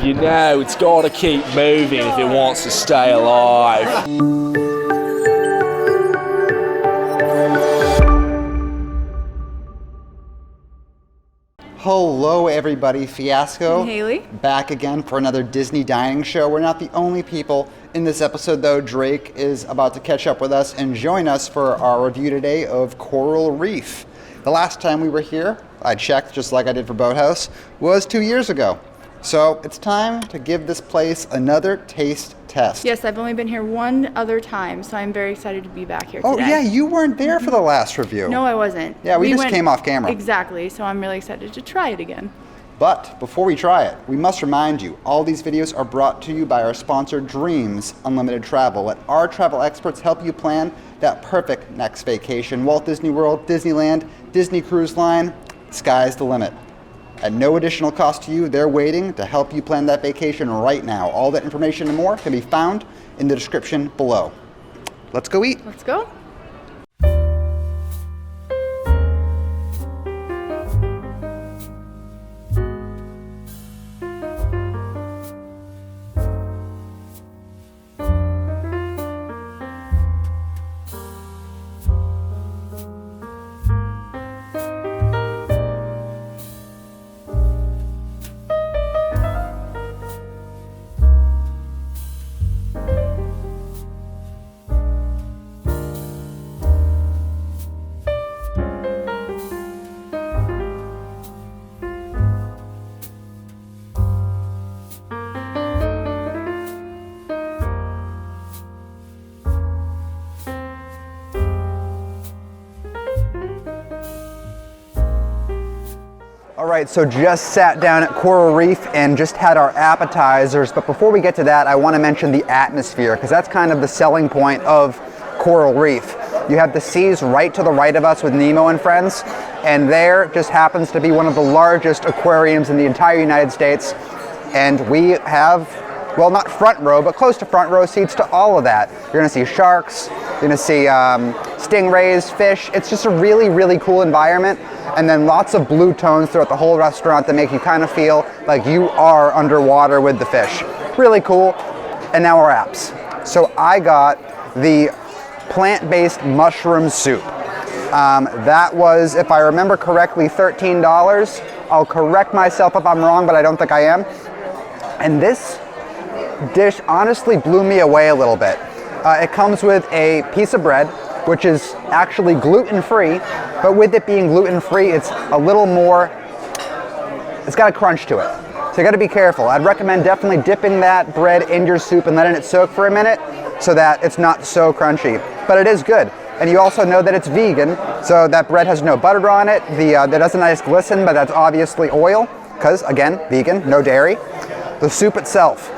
You know, it's got to keep moving if it wants to stay alive. Hello everybody, Fiasco. And Haley. Back again for another Disney dining show. We're not the only people in this episode though. Drake is about to catch up with us and join us for our review today of Coral Reef. The last time we were here, I checked just like I did for Boathouse, was 2 years ago. So it's time to give this place another taste test. Yes, I've only been here one other time, so I'm very excited to be back here today. Oh yeah, you weren't there for the last review. No, I wasn't. Yeah, we just came off camera. Exactly, so I'm really excited to try it again. But before we try it, we must remind you, all these videos are brought to you by our sponsor, Dreams Unlimited Travel. Let our travel experts help you plan that perfect next vacation. Walt Disney World, Disneyland, Disney Cruise Line, sky's the limit. At no additional cost to you, they're waiting to help you plan that vacation right now. All that information and more can be found in the description below. Let's go eat. Let's go. All right, so just sat down at Coral Reef and just had our appetizers. But before we get to that, I want to mention the atmosphere, because that's kind of the selling point of Coral Reef. You have the seas right to the right of us with Nemo and friends, and there just happens to be one of the largest aquariums in the entire United States. And we have, well, not front row, but close to front row seats to all of that. You're gonna see sharks, you're gonna see stingrays, fish. It's just a really, really cool environment. And then lots of blue tones throughout the whole restaurant that make you kind of feel like you are underwater with the fish. Really cool. And now our apps. So I got the plant-based mushroom soup. That was, if I remember correctly, $13. I'll correct myself if I'm wrong, but I don't think I am. And this dish honestly blew me away a little bit. It comes with a piece of bread, which is actually gluten-free, but with it being gluten-free, it's a little more, it's got a crunch to it. So you gotta be careful. I'd recommend definitely dipping that bread in your soup and letting it soak for a minute so that it's not so crunchy. But it is good. And you also know that it's vegan, so that bread has no butter on it. That has a nice glisten, but that's obviously oil, because again, vegan, no dairy. The soup itself,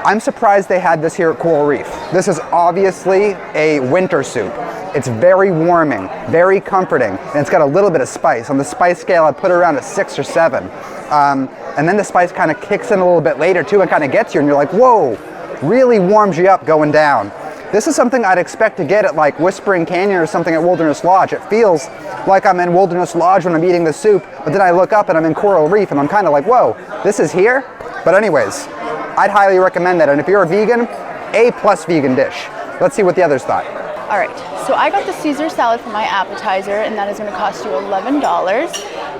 I'm surprised they had this here at Coral Reef. This is obviously a winter soup. It's very warming, very comforting, and it's got a little bit of spice. On the spice scale, I'd put it around a 6 or 7. And then the spice kind of kicks in a little bit later too and kind of gets you, and you're like, whoa, really warms you up going down. This is something I'd expect to get at like Whispering Canyon or something at Wilderness Lodge. It feels like I'm in Wilderness Lodge when I'm eating the soup, but then I look up and I'm in Coral Reef and I'm kind of like, whoa, this is here? But anyways, I'd highly recommend that. And if you're a vegan, A+ vegan dish. Let's see what the others thought. All right, so I got the Caesar salad for my appetizer, and that is going to cost you $11.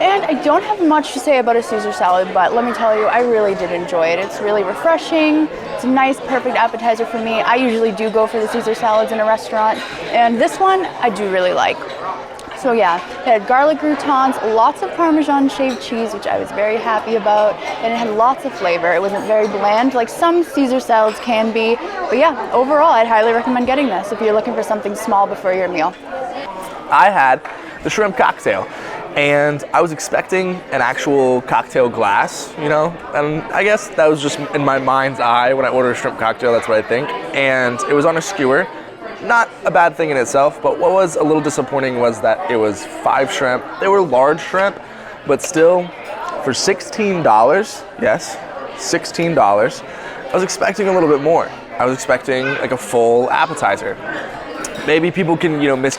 And I don't have much to say about a Caesar salad, but let me tell you, I really did enjoy it. It's really refreshing. It's a nice, perfect appetizer for me. I usually do go for the Caesar salads in a restaurant, and this one I do really like. So yeah, it had garlic croutons, lots of Parmesan shaved cheese, which I was very happy about, and it had lots of flavor. It wasn't very bland like some Caesar salads can be, but yeah, overall I'd highly recommend getting this if you're looking for something small before your meal. I had the shrimp cocktail, and I was expecting an actual cocktail glass, you know, and I guess that was just in my mind's eye when I order a shrimp cocktail, that's what I think, and it was on a skewer. Not a bad thing in itself, but what was a little disappointing was that it was 5 shrimp. They were large shrimp, but still, for $16, yes, $16, I was expecting a little bit more. I was expecting like a full appetizer. Maybe people can, you know,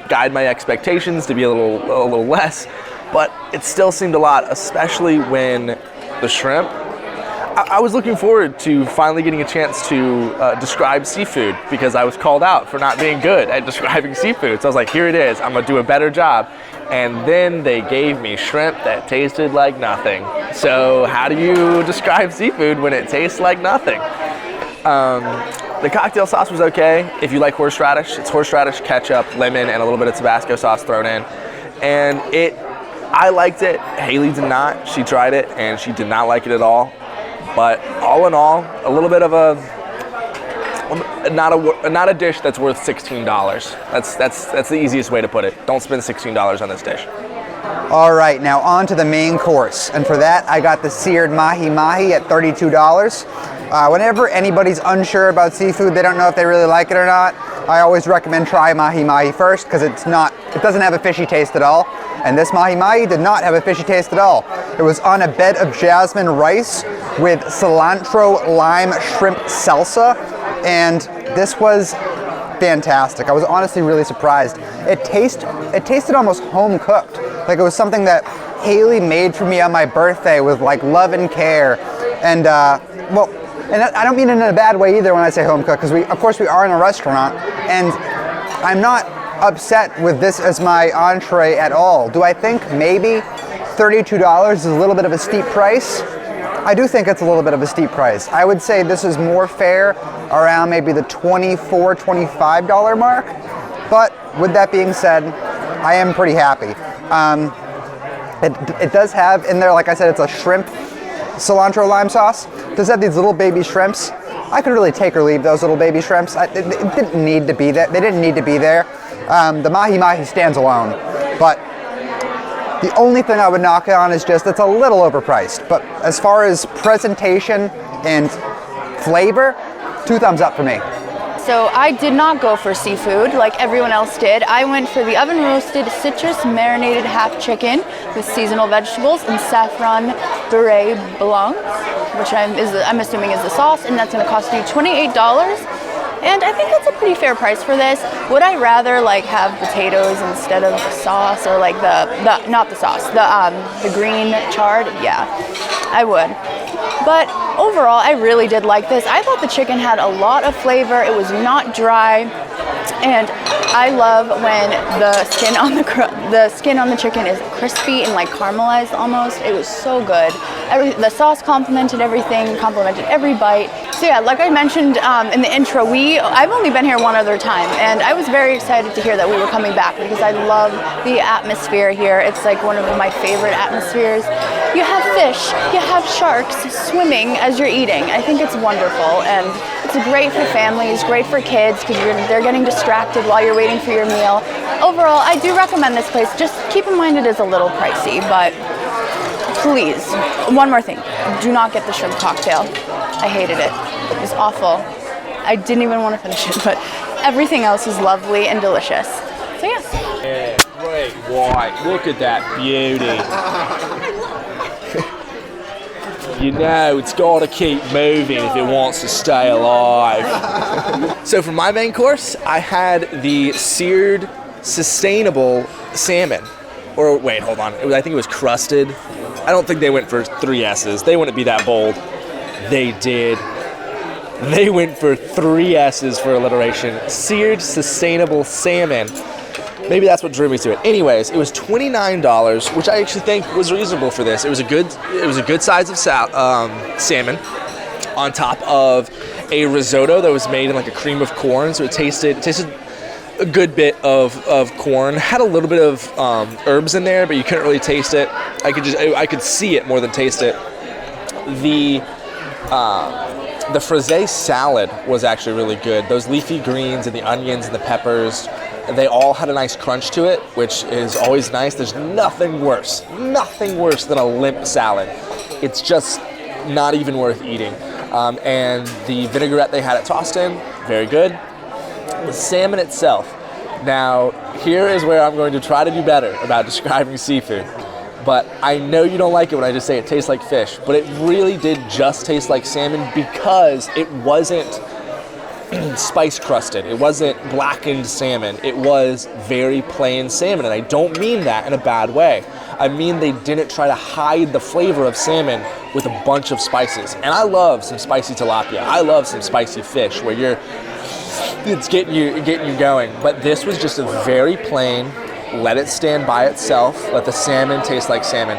guide my expectations to be a little less, but it still seemed a lot, especially when the shrimp, I was looking forward to finally getting a chance to describe seafood because I was called out for not being good at describing seafood. So I was like, here it is, I'm gonna do a better job. And then they gave me shrimp that tasted like nothing. So how do you describe seafood when it tastes like nothing? The cocktail sauce was okay. If you like horseradish, it's horseradish, ketchup, lemon, and a little bit of Tabasco sauce thrown in. And I liked it. Haley did not. She tried it and she did not like it at all. But all in all, a little bit of not a dish that's worth $16. That's the easiest way to put it. Don't spend $16 on this dish. All right, now on to the main course. And for that, I got the seared mahi-mahi at $32. Whenever anybody's unsure about seafood, they don't know if they really like it or not, I always recommend try mahi-mahi first because it doesn't have a fishy taste at all. And this mahi-mahi did not have a fishy taste at all. It was on a bed of jasmine rice with cilantro lime shrimp salsa, and this was fantastic. I was honestly really surprised. It tasted almost home cooked. Like it was something that Haley made for me on my birthday with like love and care. And and I don't mean it in a bad way either when I say home cooked, because of course we are in a restaurant, and I'm not upset with this as my entree at all. Do I think maybe $32 is a little bit of a steep price? I do think it's a little bit of a steep price. I would say this is more fair around maybe the $24, $25 mark. But with that being said, I am pretty happy. It does have in there, like I said, it's a shrimp cilantro lime sauce. It does have these little baby shrimps. I could really take or leave those little baby shrimps. It didn't need to be there. They didn't need to be there. The mahi-mahi stands alone. But the only thing I would knock on is just it's a little overpriced. But as far as presentation and flavor, 2 thumbs up for me. So I did not go for seafood like everyone else did. I went for the oven roasted citrus marinated half chicken with seasonal vegetables and saffron beurre blanc, which I'm assuming is the sauce, and that's going to cost you $28. And I think that's a pretty fair price for this. Would I rather like have potatoes instead of sauce, or like not the sauce, the green chard? Yeah, I would. But overall, I really did like this. I thought the chicken had a lot of flavor. It was not dry, and I love when the skin on the chicken is crispy and like caramelized almost. It was so good. The sauce complemented everything, complemented every bite. So yeah, like I mentioned in the intro, I've only been here one other time, and I was very excited to hear that we were coming back because I love the atmosphere here. It's like one of my favorite atmospheres. You have fish, you have sharks swimming as you're eating. I think it's wonderful, and it's great for families, great for kids because they're getting distracted while you're waiting for your meal. Overall, I do recommend this place. Just keep in mind it is a little pricey, but please, one more thing, do not get the shrimp cocktail. I hated it. It was awful. I didn't even want to finish it, but everything else was lovely and delicious. So yes. Yeah, great white. Look at that beauty. You know, it's got to keep moving if it wants to stay alive. So for my main course, I had the seared sustainable salmon. Or wait, hold on. I think it was crusted. I don't think they went for 3 S's. They wouldn't be that bold. They did. They went for 3 S's for alliteration. Seared sustainable salmon. Maybe that's what drew me to it. Anyways, it was $29, which I actually think was reasonable for this. It was a good size of salmon on top of a risotto that was made in like a cream of corn. So it tasted a good bit of corn. Had a little bit of herbs in there, but you couldn't really taste it. I could see it more than taste it. The frisee salad was actually really good. Those leafy greens and the onions and the peppers, they all had a nice crunch to it, which is always nice. There's nothing worse than a limp salad. It's just not even worth eating. And the vinaigrette they had it tossed in, very good. The salmon itself. Now, here is where I'm going to try to do better about describing seafood. But I know you don't like it when I just say it tastes like fish, but it really did just taste like salmon because it wasn't spice crusted. It wasn't blackened salmon. It was very plain salmon, and I don't mean that in a bad way. I mean they didn't try to hide the flavor of salmon with a bunch of spices. And I love some spicy tilapia. I love some spicy fish where it's getting you going. But this was just a very plain, let it stand by itself, let the salmon taste like salmon.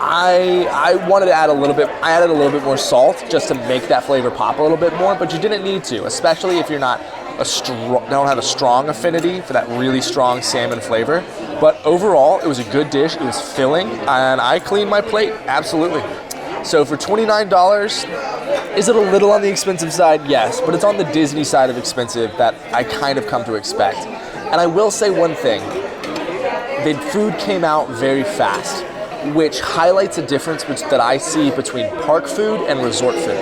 I wanted to add a little bit, I added a little bit more salt just to make that flavor pop a little bit more, but you didn't need to, especially if you're not don't have a strong affinity for that really strong salmon flavor. But overall, it was a good dish, it was filling, and I cleaned my plate, absolutely. So for $29, is it a little on the expensive side? Yes, but it's on the Disney side of expensive that I kind of come to expect. And I will say one thing, the food came out very fast, which highlights a difference that I see between park food and resort food.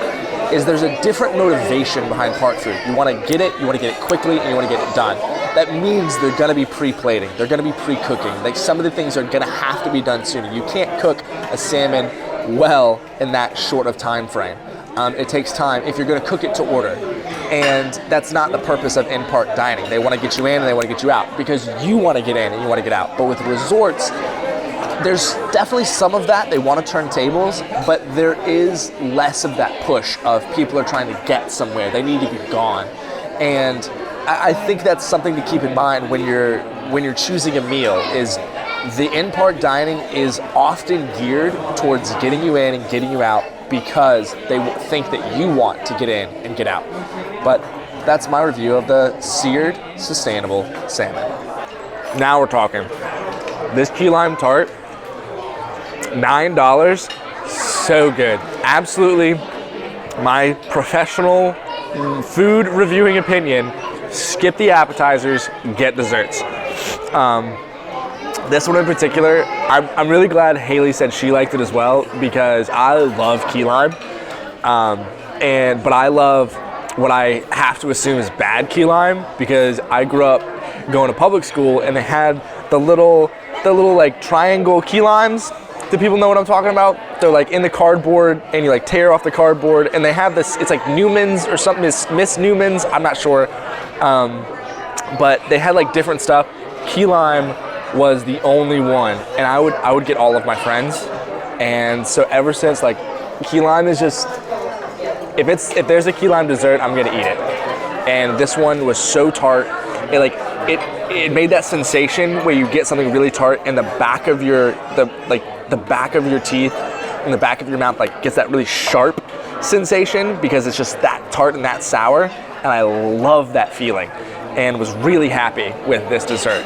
Is there's a different motivation behind park food. You want to get it quickly, and you want to get it done. That means they're going to be pre-plating, they're going to be pre-cooking. Like some of the things are going to have to be done sooner. You can't cook a salmon well in that short of time frame. It takes time if you're going to cook it to order. And that's not the purpose of in-park dining. They want to get you in and they want to get you out because you want to get in and you want to get out. But with resorts, there's definitely some of that. They want to turn tables, but there is less of that push of people are trying to get somewhere. They need to be gone. And I think that's something to keep in mind when you're choosing a meal is the in-park dining is often geared towards getting you in and getting you out because they think that you want to get in and get out. But that's my review of the seared, sustainable salmon. Now we're talking. This key lime tart, $9, so good. Absolutely, my professional food reviewing opinion, skip the appetizers, get desserts. This one in particular, I'm really glad Haley said she liked it as well because I love key lime, but I love what I have to assume is bad key lime because I grew up going to public school and they had the little like triangle key limes. Do people know what I'm talking about? They're like in the cardboard and you like tear off the cardboard and they have this, it's like Newman's or something, Miss Newman's, I'm not sure. But they had like different stuff. Key lime was the only one and I would get all of my friends. And so ever since, like, key lime is just, if there's a key lime dessert, I'm gonna eat it. And this one was so tart. It made that sensation where you get something really tart and the back of your teeth and the back of your mouth like gets that really sharp sensation because it's just that tart and that sour, and I love that feeling and was really happy with this dessert.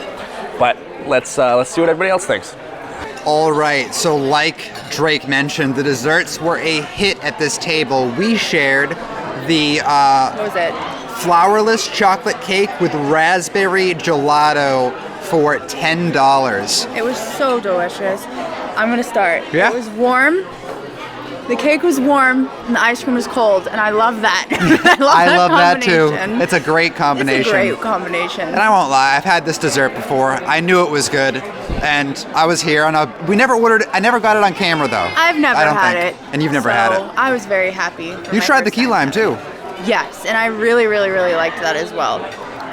But let's see what everybody else thinks. All right, so like Drake mentioned, the desserts were a hit at this table. We shared the What was it? flourless chocolate cake with raspberry gelato for $10. It was so delicious. I'm gonna start. Yeah? It was warm. The cake was warm and the ice cream was cold, and I love that. I love that too. It's a great combination. It's a great combination. And I won't lie, I've had this dessert before. I knew it was good, and I was here on we never ordered. I never got it on camera though. I've never had it. And you've never had it. I was very happy. You tried the key lime too. Yes, and I really, really, really liked that as well.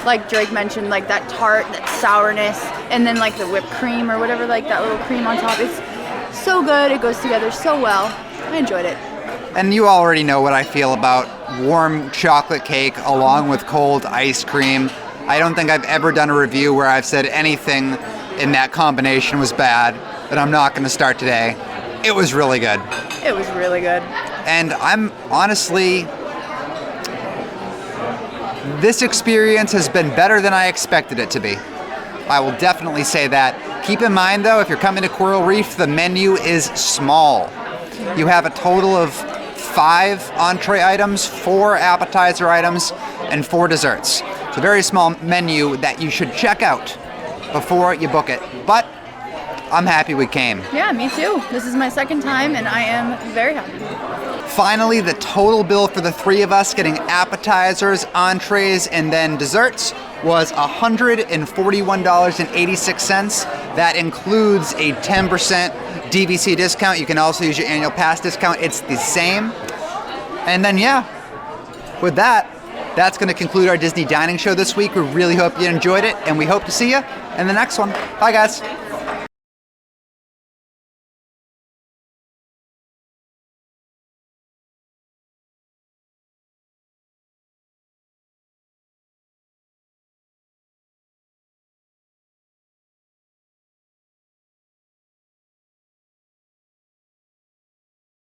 Like Drake mentioned, like that tart, that sourness, and then like the whipped cream or whatever, like that little cream on top. It's so good. It goes together so well. I enjoyed it. And you already know what I feel about warm chocolate cake along with cold ice cream. I don't think I've ever done a review where I've said anything in that combination was bad, but I'm not going to start today. It was really good. It was really good. And I'm honestly, this experience has been better than I expected it to be. I will definitely say that. Keep in mind though, if you're coming to Coral Reef, the menu is small. You have a total of 5 entree items, 4 appetizer items, and 4 desserts. It's a very small menu that you should check out before you book it. But I'm happy we came. Yeah, me too. This is my second time and I am very happy. Finally, the total bill for the 3 of us getting appetizers, entrees, and then desserts was $141.86. That includes a 10% DVC discount. You can also use your annual pass discount. It's the same. And then, yeah, with that, That's going to conclude our Disney dining show this week. We really hope you enjoyed it, and we hope to see you in the next one. Bye, guys.